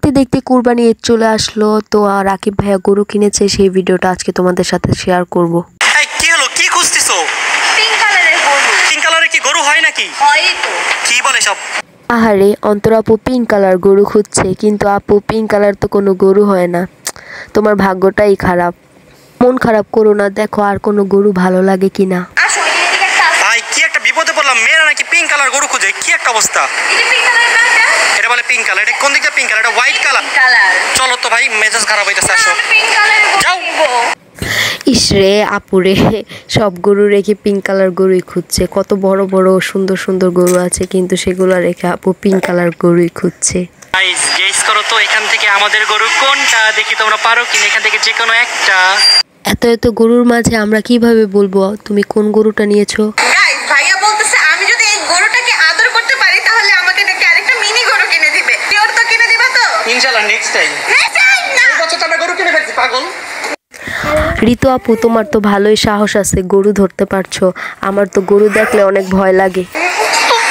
দেখতে দেখতে কুরবানি ঈদ চলে আসলো, তো রাকিব ভাইয়া গরু কিনেছে, সেই ভিডিওটা আজকে তোমাদের সাথে শেয়ার করব। কি হলো, কি খুঁজতেছো? পিঙ্ক কালারের গরু। পিঙ্ক কালারের কি গরু হয় নাকি? হয় তো। কি বলে সব? আহারে, অন্তর আপু পিঙ্ক কালার গরু খুঁজছে, কিন্তু আপু পিঙ্ক কালার তো কোনো গরু হয় না। তোমার ভাগ্যটাই খারাপ। মন খারাপ করো না, দেখো আর কোনো গরু ভালো লাগে কিনা। আসো এদিকে একটা আছে। ভাই কি একটা বিপদে পড়লাম, মেয়েরা নাকি পিঙ্ক কালার গরু খুঁজে, কি একটা অবস্থা। এটা পিঙ্ক কালার না এটা? এটা বলে পিঙ্ক কালার, এটা কোন দিকটা পিঙ্ক কালার? এটা হোয়াইট কালার। Pink colour. চলো তো ভাই, মেজাজ খারাপ হইতেছে, আসো। আমি পিঙ্ক কালারের গরু যাও। নিব। ইসরে আপুরে, সব গরু রেখে পিঙ্ক কালার গরুই খুঁজছে। কত বড় বড় সুন্দর সুন্দর গরু আছে, কিন্তু সেগুলো রেখে আপু পিঙ্ক কালার গরুই খুঁজছে। গাইস গেস করো তো এখান থেকে আমাদের গরু কোনটা, দেখি তোমরা পারো কিনা এখান থেকে যে কোনো একটা। এত এত গরুর মাঝে আমরা কিভাবে বলবো তুমি কোন গরুটা নিয়েছো? গাইস ভাইয়া বলতেছে আমি যদি এই গরুটাকে আদর করতে পারি তাহলে আমাকে নাকি আরেকটা মিনি গরু কিনে দিবে। পিওর তো কিনে দিবা তো? ইনশাআল্লাহ নেক্সট টাইম। নেক্সট টাইম না। এই বছর তো আমরা গরু কিনে ফেলছি, পাগল। ঋতু আপু, তোমার তো ভালোই সাহস আছে, গরু ধরতে পারছো। আমার তো গরু দেখলে অনেক ভয় লাগে।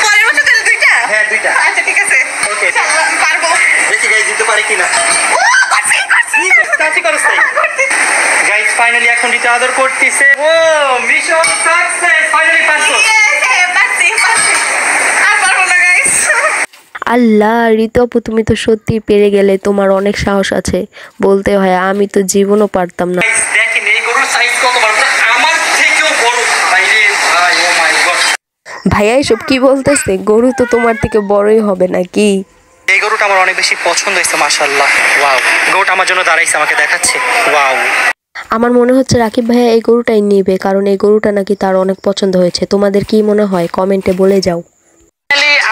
পরের বছর তাহলে দুইটা? হ্যাঁ, দুইটা। আচ্ছা ঠিক আছে। ওকে। ইনশাআল্লাহ আমি পারবো। দেখি গাইস দিতে পারি কিনা। ও করছি। কাছে করছ তাই। গাইস ফাইনালি এখন দিতে আদর করতেছে। ও মিশন সাকসেস, ফাইনালি পারছো। আল্লাহ, ঋতু আপু তুমি তো সত্যি পেরে গেলে, তোমার অনেক সাহস আছে বলতে হয়, আমি তো জীবনও পারতাম না। গাইস দেখেন এই গরুর সাইজ কত বড়, আমার থেকেও বড়। ভাইরে ভাই, ও মাই গড। ভাইয়া এসব কি বলতেছে? গরু তো তোমার থেকে বড়ই হবে নাকি? এই গরুটা আমার অনেক বেশি পছন্দ হয়েছে, মাশাআল্লাহ। ওয়াও, গরুটা আমার জন্য দাঁড়াইছে, আমাকে দেখাচ্ছে। ওয়াও। আমার মনে হচ্ছে রাকিব ভাইয়া এই গরুটাই নিবে, কারণ এই গরুটা নাকি তার অনেক পছন্দ হয়েছে। তোমাদের কি মনে হয় কমেন্টে বলে যাও।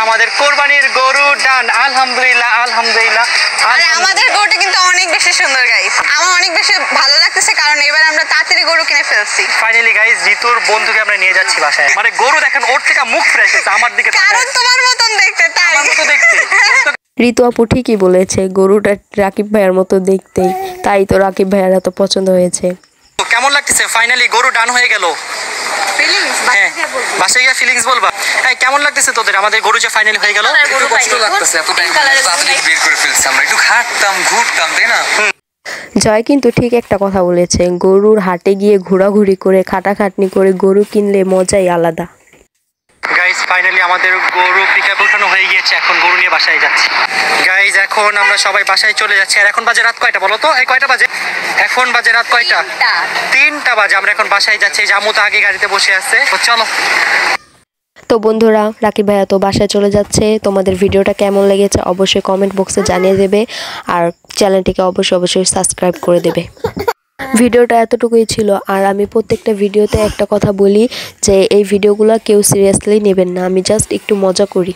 আমাদের কোরবানির গরু ডান, আলহামদুলিল্লাহ আলহামদুলিল্লাহ। আর আমাদের গরুটা কিন্তু অনেক বেশি সুন্দর গাইস। আমার অনেক বেশি ভালো লাগতেছে কারণ এবার আমরা তাড়াতাড়ি গরু কিনে ফেলছি। ফাইনালি গাইস ঋতুর বন্ধুকে আমরা নিয়ে যাচ্ছি বাসায়। মানে গরু দেখেন ওর থেকে মুখ ফ্রেশ হয়েছে, আমার দিকে কারণ তোমার মতন দেখতে তাই। আমার মতো দেখতে। ঋতু আপু ঠিকই বলেছে, গরুটা রাকিব ভাইয়ার মতো দেখতেই, তাই তো রাকিব ভাইয়ার এত পছন্দ হয়েছে। কেমন লাগতেছে? ফাইনালি গরু ডান হয়ে গেল। ফিলিংস হ্যাঁ, বাসায় গিয়ে ফিলিংস বলবা। হ্যাঁ, কেমন লাগতেছে তোদের আমাদের গরু যে ফাইনালি হয়ে গেল? একটু কষ্ট লাগতেছে, এত টাইম পাবলিক বের করে ফেলছি আমরা, একটু হাঁটতাম ঘুরতাম তাই না? জয় কিন্তু ঠিক একটা কথা বলেছে, গরুর হাটে গিয়ে ঘোরাঘুরি করে খাটাখাটনি করে গরু কিনলে মজাই আলাদা। গাইজ ফাইনালি আমাদের গরু পিকআপ উঠানো হয়ে গিয়েছে, এখন গরু নিয়ে বাসায় যাচ্ছি। গাইজ এখন আমরা সবাই বাসায় চলে যাচ্ছি। আর এখন বাজে রাত কয়টা বলো তো? এই কয়টা বাজে? এখন বাজে রাত কয়টা? 3টা বাজে। আমরা এখন বাসায় যাচ্ছি। জামু তো আগে গাড়িতে বসে আছে, চলো। তো বন্ধুরা, রাকিব ভাইয়া তো বাসায় চলে যাচ্ছে। তোমাদের ভিডিওটা কেমন লেগেছে অবশ্যই কমেন্ট বক্সে জানিয়ে দেবে, আর চ্যানেলটিকে অবশ্যই সাবস্ক্রাইব করে দেবে। ভিডিওটা এতটুকুই ছিল। আর আমি প্রত্যেকটা ভিডিওতে একটা কথা বলি যে এই ভিডিওগুলো কেউ সিরিয়াসলি নেবেন না, আমি জাস্ট একটু মজা করি।